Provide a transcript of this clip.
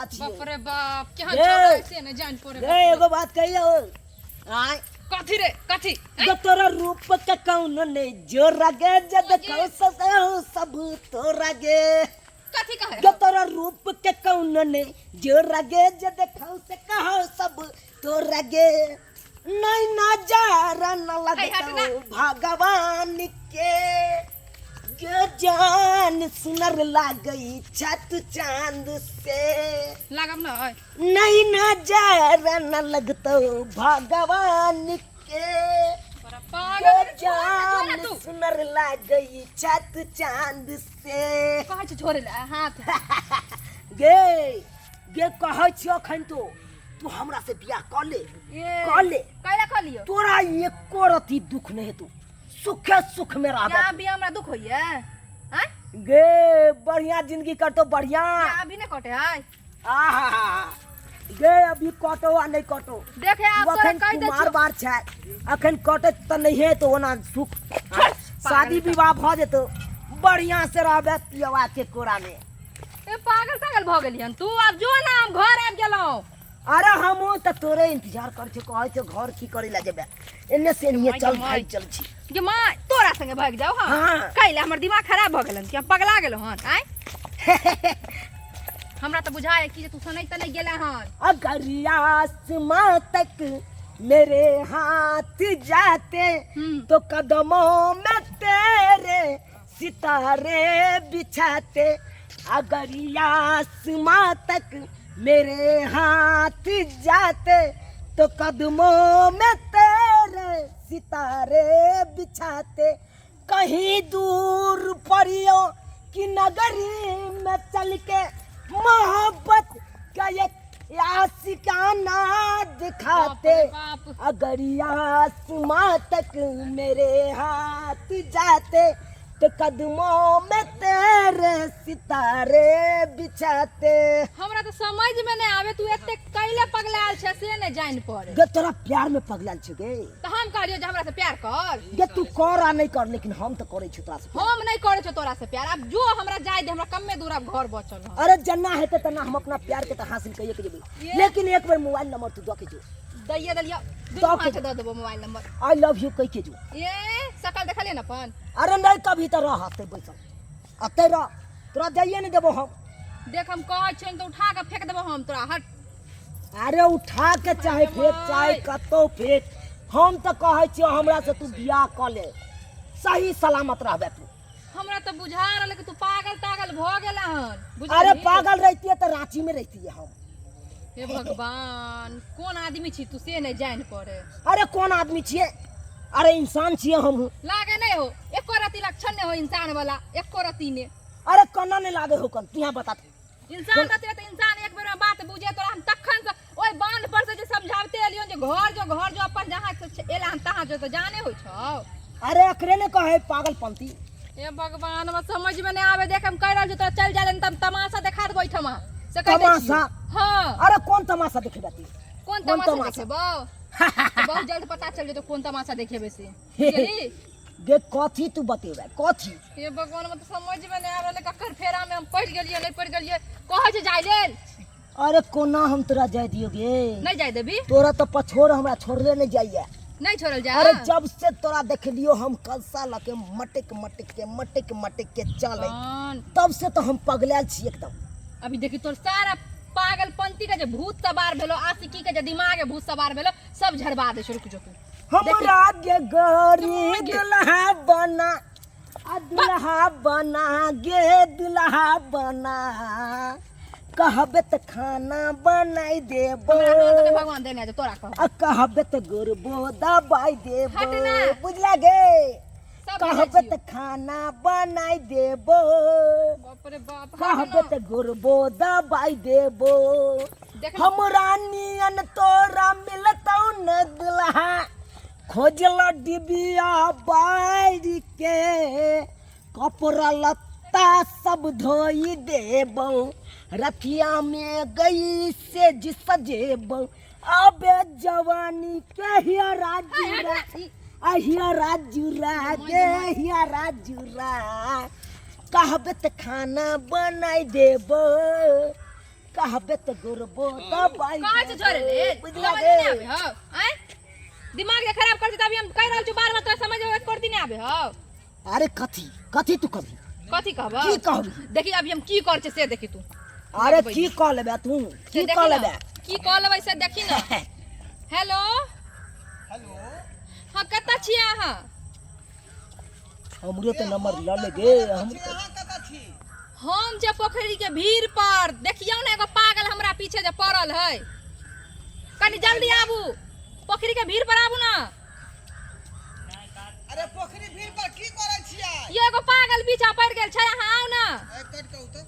वाला छी। बाप रे बाप केहन छोकरा ऐसे न जान पड़े। ए एगो बात कहियो आय कथी रे कथी जो तोरा रूप के कौन ने जो रगे जद कौ सब तोरा गे कथी कहे जो तोरा रूप के कौन ने जो रगे जद कौ से कहो सब तोरा गे नहीं नजारा न लगता भगवान के जो जान सुनर लागई छत चांद से लागम न है नहीं नजारा न लगता भगवान के पागल जान सुनर लागई छत चांद से कहे छ छोड़े ले हाथ गे गे कहै छियो खन तू हमरा से बियाह कर ले कैला कर लियो तोरा एको रति दुख नहीं तू सुखे सुख में रह क्या भी हमरा दुख होइए हैं गे बढ़िया जिंदगी कर तो बढ़िया क्या भी न कटे है आहा गे अभी कटो आ नहीं कटो देखे आप तो अखन कह दे कुमार बार छै अखन कटे त नहीं है तो ओना सुख शादी विवाह भ जेतो बढ़िया से रहबे पियवा के कोरा में ए पागल सागल भ गेलियन तू अब जो ना हम घर आब गेलौ अरे हम त तोरे इंतजार कर छ कहै छ घर की करे ला जेबे एने से नहीं चल भाई चल छी जे मां तोरा संगे भाग जाओ हां कैला हमर दिमाग खराब भ गेलन कि पगला गेलो हन आय हमरा त बुझाए कि तू सनै त नहीं गेला हन अगर आसमां तक मेरे हाथ जाते तो कदमों में तेरे सितारे बिछाते अगर आसमां तक मेरे हाथ जाते तो कदमों में तेरे सितारे बिछाते कहीं दूर परियों की नगरी में चल के मोहब्बत का एक आशिकाना दिखाते अगर आसमां तक मेरे हाथ जाते तो कदमों में तेरे सितारे बिछाते हमरा तो समझ में नहीं आवे तू एते कैले पगलाल छ से नहीं जान पड़े गे तोरा प्यार में पगलाल छ गे तो हम कहलियो जे हमरा से प्यार कर गे तू कर आ नहीं कर लेकिन हम तो करे छु तोरा से हम नहीं करे छ तोरा से प्यार अब जो हमरा जाय दे हमरा कम्मे दूर अब घर बचल ह अरे जन्ना हेते तना हम अपना प्यार के त हासिल कइए के जेबे लेकिन एक बार मोबाइल नंबर तू दके जो दैया दलिया दुनू हाथ दे देबो mobile number I love you कह के जो ये सकल देखले न अपन अरे नहीं कभी तो रहते बैसल अते रह तोरा जाइए नहीं देबो हम देख हम कहै छिन तो उठा के फेंक देबो हम तोरा हट अरे उठा के चाहे फेंक चाहे कतो फेंक हम तो कहै छियो हमरा से तू बियाह कर ले सही सलामत रहबे तू हमरा तो बुझा रहल कि तू पागल तागल भ गेला हन अरे पागल रहती तो रांची में रहती है हम हे भगवान कौन आदमी छी तू से नहीं जान पड़े अरे कौन आदमी छिए अरे इंसान छिए हम लागे नहीं हो एको रति लक्षण नहीं हो इंसान वाला एको रति ने अरे कन्ना नहीं लागे हो कन तू बता इंसान रहते तो इंसान एक बेर में बात बुझे तोरा हम तखन से ओए बांध पर से जे समझावते एलियो जे घर जो अपन जहां से एला हम तहां जो तो जाने हो छौ अरे अखरे ने कहे पागलपंती हे भगवान हम समझ में नहीं आवे देख हम कह रहल जो तो चल जाले तब तमाशा देखा दे बैठमा से कह तमाशा हां अरे कौन तमाशा देखे बाती कौन तमाशा देखेबो बहुत जल्द पता चल जे तो कौन तमाशा देखेबे से बुझली देख कथी तू बतेबे कथी हे भगवान मत समझ में नहीं आ रहले ककर फेरा में हम पड़ गेलिए नहीं पड़ गेलिए कहे जे जाय लेल अरे कोना हम तोरा जाय दियोगे नहीं जाय देबी तोरा तो पछोड़ हमरा छोड़ले नहीं जाइए नहीं छोड़ल जा अरे जब से तोरा देख लियो हम कलसा लके मटिक के चले तब से तो हम पगलाल छी एकदम अभी देखी तोर सारा पागलपंती का जे भूत सवार भेलो आशिकी के जे दिमाग में भूत सवार भेलो सब झड़वा दे रुक जो तू हमरा गे गरी दुल्हा बना गे दुल्हा बना कहबे त खाना बनाई देबो भगवान देने जे तोरा कह कहबे त गुरबो दबाई देबो बुझला गे कहबे त खाना बनाई देबो बाप रे बाप कहबे त गुरबो दबाई देबो हमरा नियन तोरा मिलतौ न दुल्हा खोजला डिबिया बारी के कपड़ा लत्ता सब धोई देबो रतिया में गई से सजेबो अबे जवानी के हियरा जुरा गे हियरा जुरा कहबे त खाना बनाई देबो कहबे तो गोरबो दबाई कहां से झरे ले बुझला समझ गे नहीं आवे हो हैं दिमाग के खराब करती तभी हम कह रहल छु बार बार तो समझ एक करती नहीं आवे हो अरे कथी तू कभी कथी कहबा की कहबी देखी अभी हम की कर छे से देखी तू अरे की कह लेबे तू की कह लेबे की कह लेबै से देखी ना हेलो हेलो हां कत्ता छियै अहाँ हमरो तो नंबर ल ले गे हम यहाँ कता छी हम जे पोखरी के भीड़ पर देखियौ ना एगो पागल हमरा पीछे जे पड़ल है कनी जल्दी आबू पोखरी के भीड़ पर आबू ना अरे पोखरी भीड़ पर की करे छियै ये एगो पागल पीछा पड़ गेल छै अहाँ आउ ना कट कहू तो